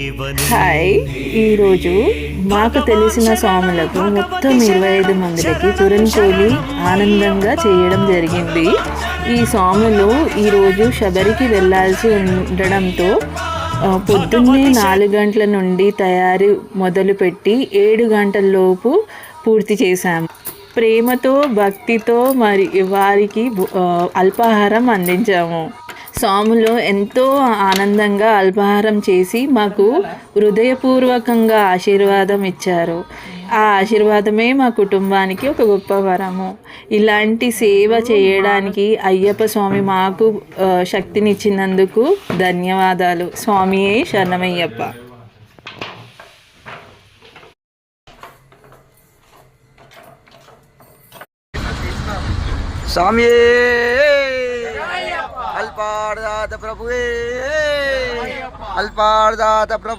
Hi, ఈరోజు మాకు తెలిసిన స్వాములకు మొత్తం 25 మందికి పురంపోలి ఆనందంగా చేయడం జరిగింది. ఈ స్వాములు ఈరోజు శబరికి వెళ్ళాల్సి ఉండడంతో పొద్దున్నే 4 గంటల నుండి తయారీ మొదలుపెట్టి 7 గంటలలోపు పూర్తి చేశాము. ప్రేమతో భక్తితో వారికి అల్పాహారం అందించాము. స్వాములు ఎంతో ఆనందంగా అల్పాహారం చేసి మాకు హృదయపూర్వకంగా ఆశీర్వాదం ఇచ్చారు. ఆ ఆశీర్వాదమే మా కుటుంబానికి ఒక గొప్ప వరము. ఇలాంటి సేవ చేయడానికి అయ్యప్ప స్వామి మాకు శక్తినిచ్చినందుకు ధన్యవాదాలు. స్వామియే శరణమయ్యప్ప. స్వామియే అల్పార్దాత ప్రభువే అల్పార్దాత ప్రభు.